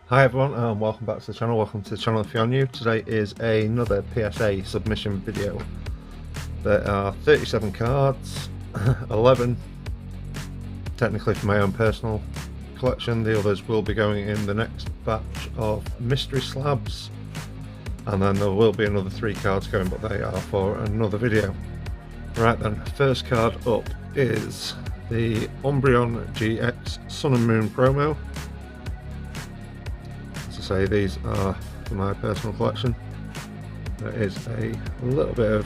Hi everyone and welcome back to the channel. Welcome to the channel if you're new. Today is another PSA submission video. There are 37 cards, 11 technically for my own personal collection. The others will be going in the next batch of Mystery Slabs, and then there will be another 3 cards going, but they are for another video. Right then, first card up is the Umbreon GX Sun and Moon promo. Say these are for my personal collection. There is a little bit of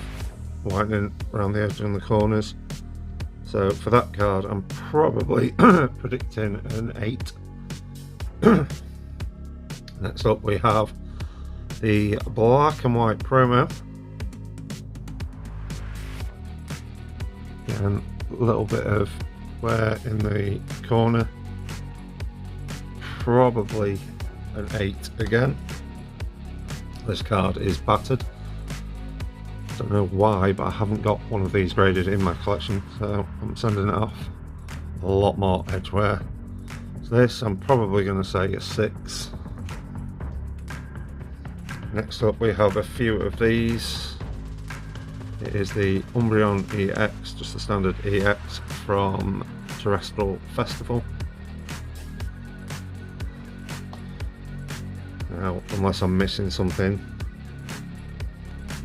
whitening around the edge and the corners, so for that card I'm probably predicting an 8. Next up we have the black and white promo, and a little bit of wear in the corner, probably an 8 again. This card is battered. Don't know why, but I haven't got one of these graded in my collection, so I'm sending it off. A lot more edge wear. So this I'm probably going to say a 6. Next up we have a few of these. It is the Umbreon EX, just the standard EX from Terrestrial Festival. Now, unless I'm missing something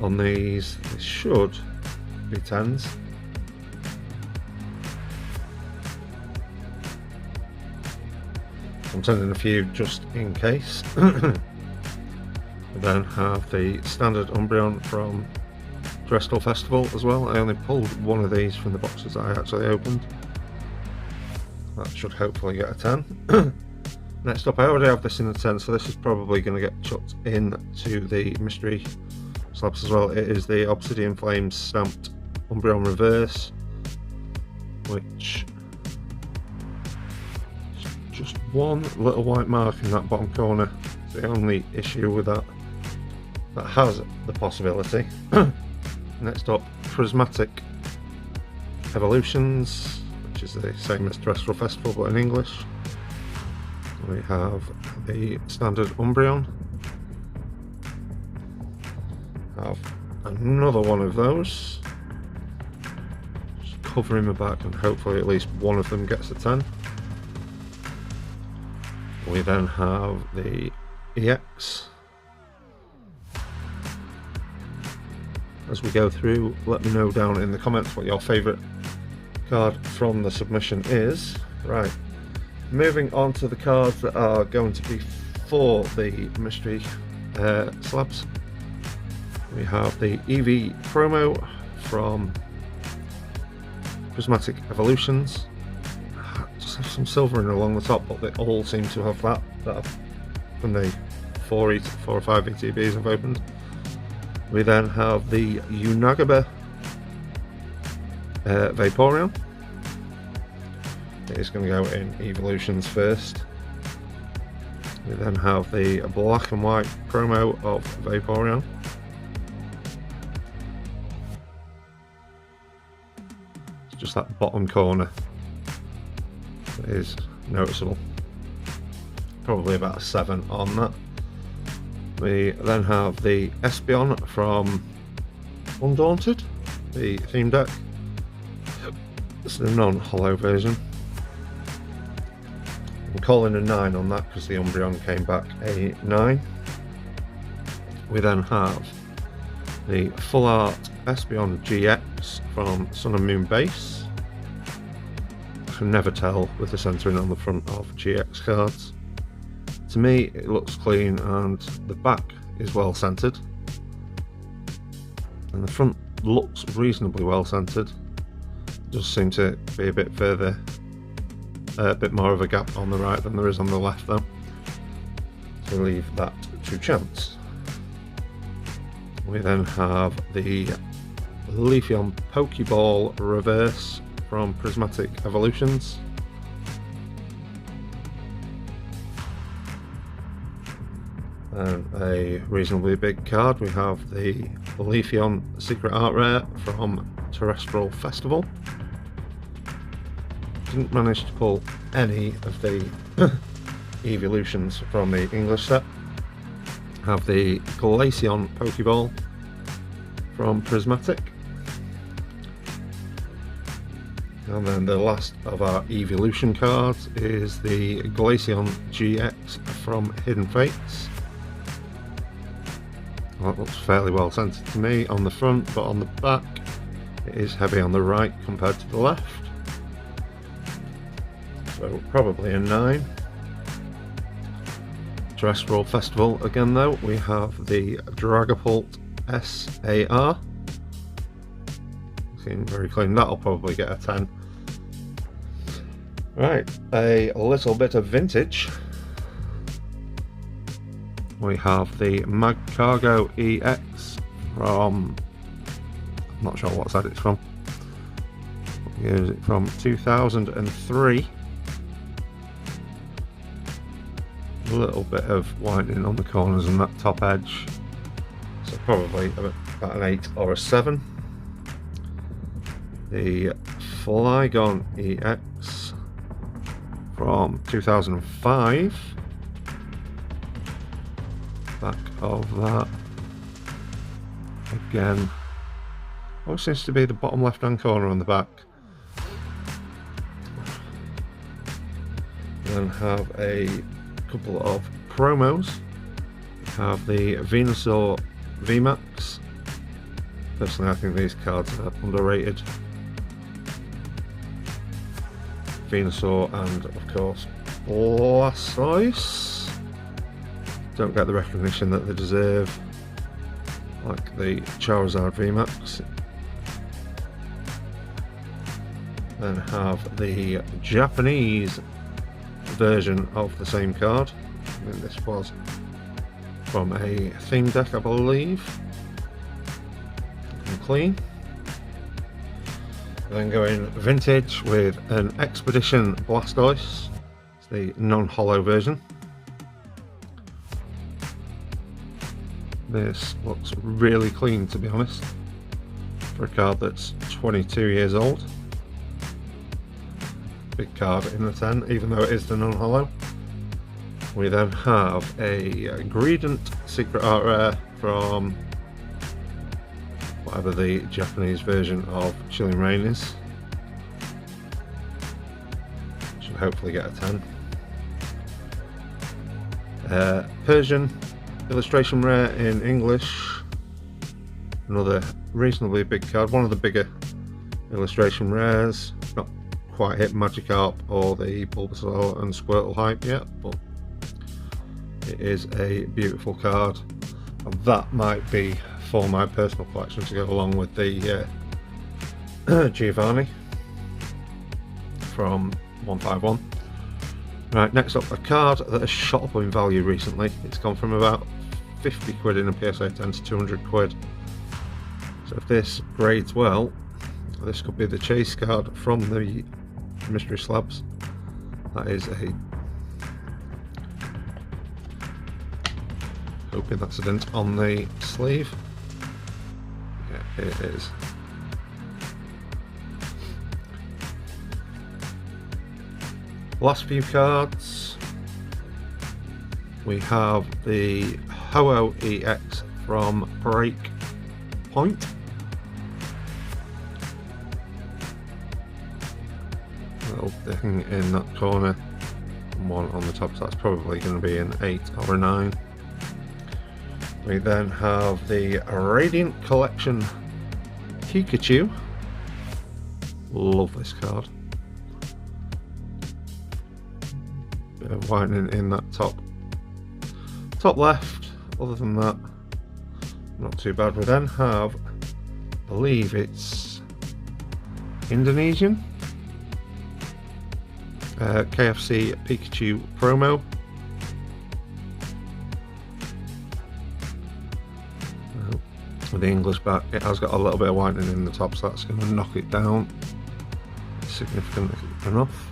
on these, it should be 10s. I'm sending a few just in case. We then have the standard Umbreon from Terrestrial Festival as well. I only pulled one of these from the boxes that I actually opened. That should hopefully get a 10. Next up, I already have this in the 10, so this is probably going to get chucked into the Mystery Slabs as well. It is the Obsidian Flames stamped Umbreon Reverse, which is just one little white mark in that bottom corner. It's the only issue with that. That has the possibility. Next up, Prismatic Evolutions, which is the same as Terrestrial Festival but in English. We have the standard Umbreon. Have another one of those. Just covering the back, and hopefully at least one of them gets a 10. We then have the EX. As we go through, let me know down in the comments what your favourite card from the submission is. Right. Moving on to the cards that are going to be for the Mystery Slabs. We have the EV promo from Prismatic Evolutions. Just have some silvering along the top, but they all seem to have that from the 4 or 5 ETBs I've opened. We then have the Unagaba Vaporeon. It is going to go in Evolutions first. We then have the black and white promo of Vaporeon. It's just that bottom corner that is noticeable. Probably about a 7 on that. We then have the Espeon from Undaunted, the theme deck. It's the non-hollow version. I'm calling a 9 on that because the Umbreon came back a 9. We then have the Full Art Espeon GX from Sun and Moon base. I can never tell with the centering on the front of GX cards. To me it looks clean and the back is well centered. And the front looks reasonably well centered. It does seem to be a bit further. A bit more of a gap on the right than there is on the left though, so leave that to chance. We then have the Leafeon Pokeball Reverse from Prismatic Evolutions. And a reasonably big card, we have the Leafeon Secret Art Rare from Terrestrial Festival. Didn't manage to pull any of the evolutions from the English set. Have the Glaceon Pokeball from Prismatic. And then the last of our evolution cards is the Glaceon GX from Hidden Fates. Well, that looks fairly well centered to me on the front, but on the back it is heavy on the right compared to the left. So probably a 9. Terrestrial Festival again though, we have the Dragapult SAR. Looking very clean, that'll probably get a 10. Right, a little bit of vintage. We have the Magcargo EX from, I'm not sure what set it's from. Here's it from 2003. A little bit of whitening on the corners and that top edge. So probably about an 8 or a 7. The Flygon EX from 2005. Back of that again. What seems to be the bottom left hand corner on the back. Then have a couple of promos. We have the Venusaur VMAX. Personally, I think these cards are underrated. Venusaur and of course Blastoise don't get the recognition that they deserve, like the Charizard VMAX. Then have the Japanese version of the same card. I think this was from a theme deck, I believe. And clean. Then going vintage with an Expedition Blastoise. It's the non-hollow version. This looks really clean, to be honest, for a card that's 22 years old. Big card in the 10, even though it is the non-hollow. We then have a Greedent Secret Art Rare from whatever the Japanese version of Chilling Reign is. Should hopefully get a 10. Persian Illustration Rare in English. Another reasonably big card, one of the bigger illustration rares. Not quite hit Magikarp or the Bulbasaur and Squirtle hype yet, but it is a beautiful card. And that might be for my personal collection to go along with the Giovanni from 151. Right, next up, a card that has shot up in value recently. It's gone from about 50 quid in a PSA 10 to 200 quid. So if this grades well, this could be the chase card from the Mystery Slabs. That is a, hoping that's a dent on the sleeve. Yeah, it is. Last few cards. We have the Ho-Oh EX from Break Point. Little thing in that corner, and one on the top, so that's probably going to be an 8 or a 9. We then have the Radiant Collection Pikachu. Love this card. Bit of whitening in that top left. Other than that, not too bad. We then have, I believe it's Indonesian KFC Pikachu promo. With the English back, it has got a little bit of whitening in the top, so that's going to knock it down significant enough.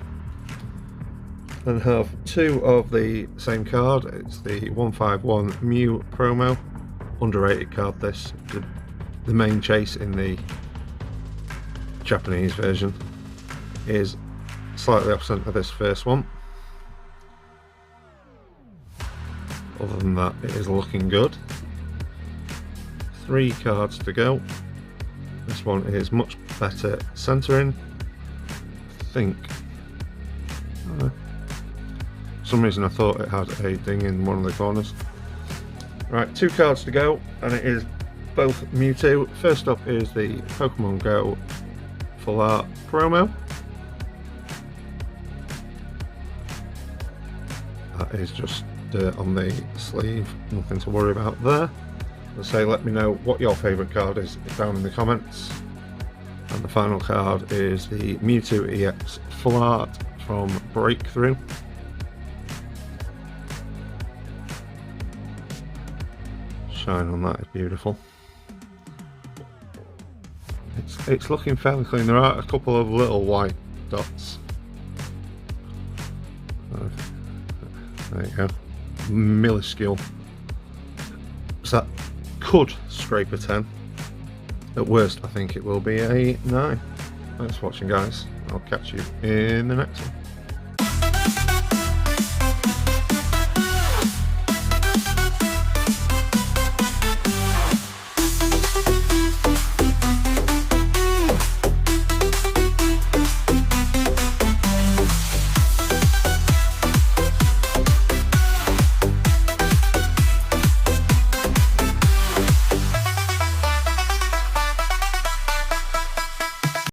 Then have two of the same card. It's the 151 Mew promo. Underrated card this. The main chase in the Japanese version is slightly absent of this first one. Other than that, it is looking good. 3 cards to go. This one is much better centering, I think. For some reason I thought it had a ding in one of the corners. Right, 2 cards to go, and it is both Mewtwo. First up is the Pokemon Go Full Art promo. That is just dirt on the sleeve, nothing to worry about there. As I say, let me know what your favourite card is down in the comments. And the final card is the Mewtwo EX Full Art from Breakthrough. Shine on that is beautiful. It's looking fairly clean. There are a couple of little white dots. There you go. Minuscule. So that could scrape a 10. At worst, I think it will be a 9. Thanks for watching, guys. I'll catch you in the next one.